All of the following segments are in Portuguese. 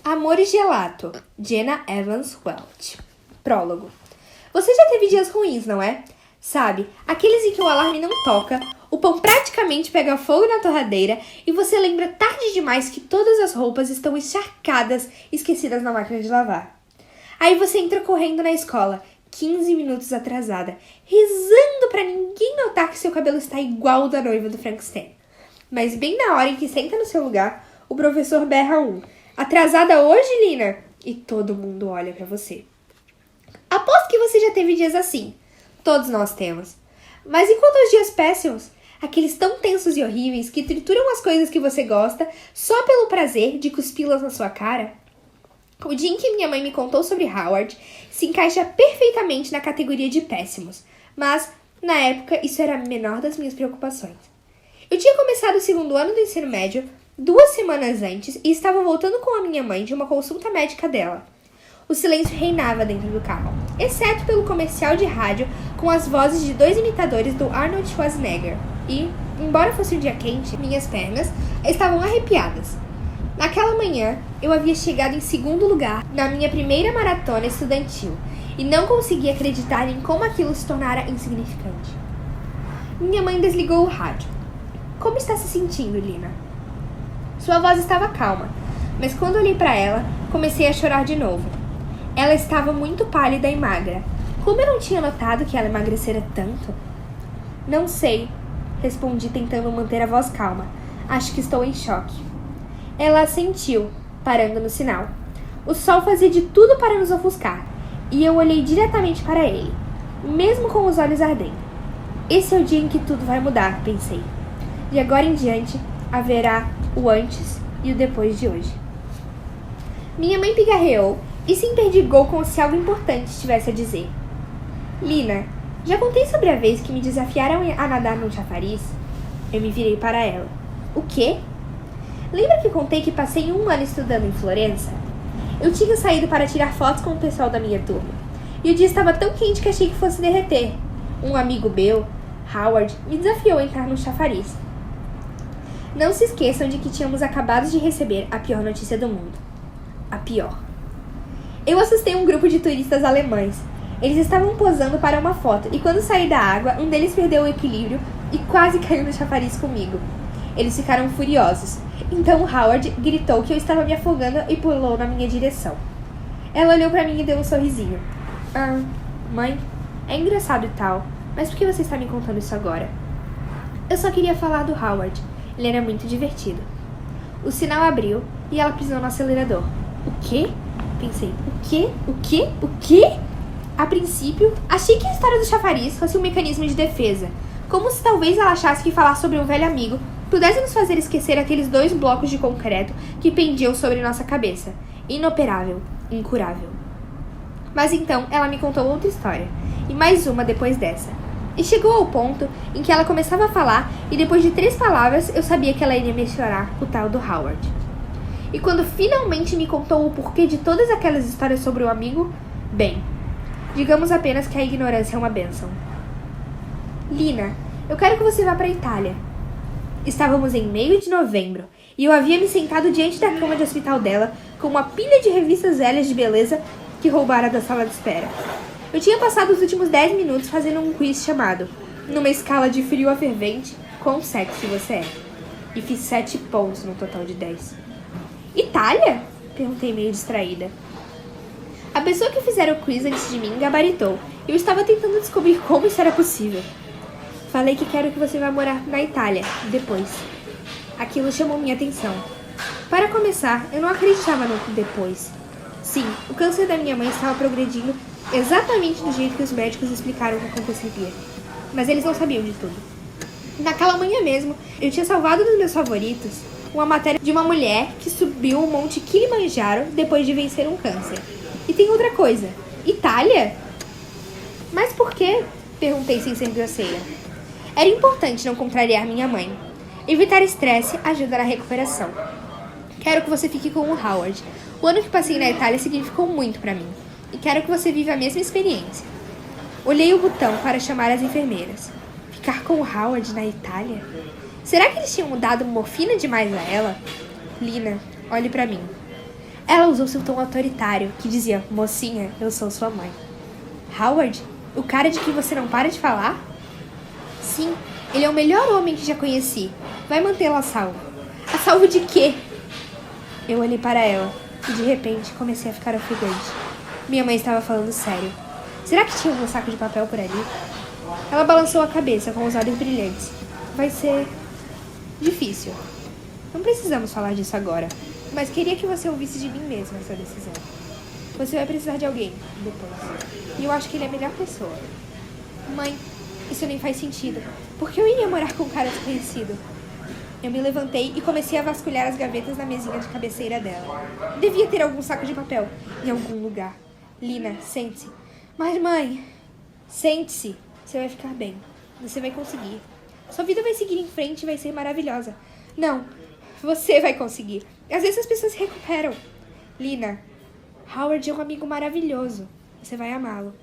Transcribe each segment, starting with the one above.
Amor e Gelato, Jenna Evans Welch. Prólogo. Você já teve dias ruins, não é? Sabe, aqueles em que o alarme não toca, o pão praticamente pega fogo na torradeira e você lembra tarde demais que todas as roupas estão encharcadas, esquecidas na máquina de lavar. Aí você entra correndo na escola, 15 minutos atrasada, rezando pra ninguém notar que seu cabelo está igual ao da noiva do Frankenstein. Mas bem na hora em que senta no seu lugar, o professor berra "Atrasada hoje, Lina?" E todo mundo olha pra você. Aposto que você já teve dias assim. Todos nós temos. Mas e quanto aos dias péssimos? Aqueles tão tensos e horríveis que trituram as coisas que você gosta só pelo prazer de cuspi-las na sua cara? O dia em que minha mãe me contou sobre Howard se encaixa perfeitamente na categoria de péssimos. Mas, na época, isso era a menor das minhas preocupações. Eu tinha começado o segundo ano do ensino médio 2 semanas antes e estava voltando com a minha mãe de uma consulta médica dela. O silêncio reinava dentro do carro, exceto pelo comercial de rádio com as vozes de 2 imitadores do Arnold Schwarzenegger. E, embora fosse um dia quente, minhas pernas estavam arrepiadas. Naquela manhã, eu havia chegado em segundo lugar na minha primeira maratona estudantil e não conseguia acreditar em como aquilo se tornara insignificante. Minha mãe desligou o rádio. "Como está se sentindo, Lina?" Sua voz estava calma, mas quando olhei para ela, comecei a chorar de novo. Ela estava muito pálida e magra. Como eu não tinha notado que ela emagrecera tanto? "Não sei", respondi tentando manter a voz calma. "Acho que estou em choque." Ela assentiu, parando no sinal. O sol fazia de tudo para nos ofuscar, e eu olhei diretamente para ele, mesmo com os olhos ardendo. Esse é o dia em que tudo vai mudar, pensei. De agora em diante, haverá o antes e o depois de hoje. Minha mãe pigarreou e se emperdigou como se algo importante tivesse a dizer. "Lina, já contei sobre a vez que me desafiaram a nadar num chafariz?" Eu me virei para ela. "O quê?" "Lembra que contei que passei 1 ano estudando em Florença? Eu tinha saído para tirar fotos com o pessoal da minha turma. E o dia estava tão quente que achei que fosse derreter. Um amigo meu, Howard, me desafiou a entrar no chafariz. Não se esqueçam de que tínhamos acabado de receber a pior notícia do mundo. A pior. Eu assustei um grupo de turistas alemães. Eles estavam posando para uma foto e quando saí da água, um deles perdeu o equilíbrio e quase caiu no chafariz comigo. Eles ficaram furiosos. Então Howard gritou que eu estava me afogando e pulou na minha direção. Ela olhou para mim e deu um sorrisinho. Mãe, é engraçado e tal, mas por que você está me contando isso agora?" "Eu só queria falar do Howard. Ele era muito divertido." O sinal abriu e ela pisou no acelerador. "O quê?" Pensei. "O quê? O quê? O quê?" A princípio, achei que a história do chafariz fosse um mecanismo de defesa. Como se talvez ela achasse que falar sobre um velho amigo pudesse nos fazer esquecer aqueles 2 blocos de concreto que pendiam sobre nossa cabeça. Inoperável, incurável. Mas então ela me contou outra história, e mais uma depois dessa. E chegou ao ponto em que ela começava a falar e depois de 3 palavras eu sabia que ela iria mencionar o tal do Howard. E quando finalmente me contou o porquê de todas aquelas histórias sobre o amigo, bem, digamos apenas que a ignorância é uma bênção. "Lina, eu quero que você vá para a Itália." Estávamos em meio de novembro e eu havia me sentado diante da cama de hospital dela com uma pilha de revistas velhas de beleza que roubara da sala de espera. Eu tinha passado os últimos 10 minutos fazendo um quiz chamado "Numa escala de frio a fervente, quão sexy você é?" E fiz 7 pontos no total de 10. "Itália?" Perguntei meio distraída. A pessoa que fizera o quiz antes de mim gabaritou e eu estava tentando descobrir como isso era possível. "Falei que quero que você vá morar na Itália, depois." Aquilo chamou minha atenção. Para começar, eu não acreditava no depois. Sim, o câncer da minha mãe estava progredindo exatamente do jeito que os médicos explicaram que aconteceria. Mas eles não sabiam de tudo. Naquela manhã mesmo, eu tinha salvado dos meus favoritos uma matéria de uma mulher que subiu o Monte Kilimanjaro depois de vencer um câncer. E tem outra coisa. Itália? "Mas por quê?" Perguntei sem ser grosseira. Era importante não contrariar minha mãe. Evitar estresse ajuda na recuperação. "Quero que você fique com o Howard. O ano que passei na Itália significou muito para mim. E quero que você viva a mesma experiência." Olhei o botão para chamar as enfermeiras. Ficar com o Howard na Itália? Será que eles tinham dado morfina demais a ela? "Lina, olhe para mim." Ela usou seu tom autoritário, que dizia: mocinha, eu sou sua mãe. Howard? O cara de quem você não para de falar? Sim, ele é o melhor homem que já conheci. Vai mantê-la a salvo. A salvo de quê? Eu olhei para ela e de repente comecei a ficar ofegante. Minha mãe estava falando sério. Será que tinha algum saco de papel por ali? Ela balançou a cabeça com os olhos brilhantes. Vai ser difícil. Não precisamos falar disso agora, mas queria que você ouvisse de mim mesma essa decisão. Você vai precisar de alguém depois. E eu acho que ele é a melhor pessoa. Mãe, isso nem faz sentido. Por que eu iria morar com um cara desconhecido? Eu me levantei e comecei a vasculhar as gavetas na mesinha de cabeceira dela. Devia ter algum saco de papel em algum lugar. Lina, sente-se. Mas, mãe, sente-se. Você vai ficar bem. Você vai conseguir. Sua vida vai seguir em frente e vai ser maravilhosa. Não, você vai conseguir. Às vezes as pessoas se recuperam. Lina, Howard é um amigo maravilhoso. Você vai amá-lo.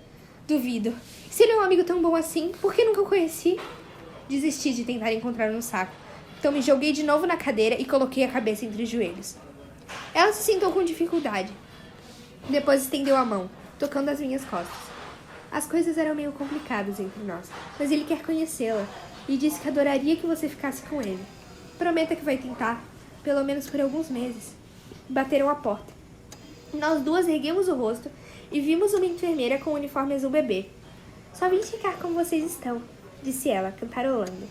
Duvido. Se ele é um amigo tão bom assim, por que nunca o conheci? Desisti de tentar encontrar um saco. Então me joguei de novo na cadeira e coloquei a cabeça entre os joelhos. Ela se sentou com dificuldade. Depois estendeu a mão, tocando as minhas costas. As coisas eram meio complicadas entre nós, mas ele quer conhecê-la e disse que adoraria que você ficasse com ele. Prometa que vai tentar, pelo menos por alguns meses. Bateram a porta. Nós duas erguemos o rosto e vimos uma enfermeira com o uniforme azul bebê. Só vim ficar como vocês estão, disse ela, cantarolando.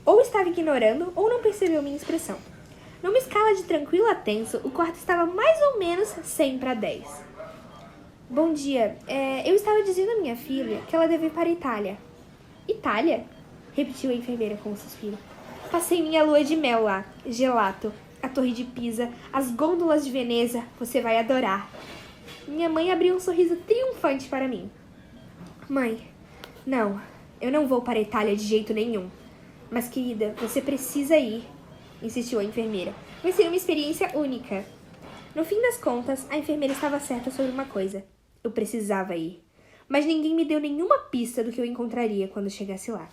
Ou estava ignorando ou não percebeu minha expressão. Numa escala de tranquilo a tenso, o quarto estava mais ou menos 100 para 10. Bom dia, eu estava dizendo à minha filha que ela deve ir para a Itália. Itália? Repetiu a enfermeira com um suspiro. Passei minha lua de mel lá, gelato, a torre de Pisa, as gôndolas de Veneza, você vai adorar. Minha mãe abriu um sorriso triunfante para mim. Mãe, não, eu não vou para a Itália de jeito nenhum. Mas, querida, você precisa ir, insistiu a enfermeira. Vai ser uma experiência única. No fim das contas, a enfermeira estava certa sobre uma coisa. Eu precisava ir. Mas ninguém me deu nenhuma pista do que eu encontraria quando chegasse lá.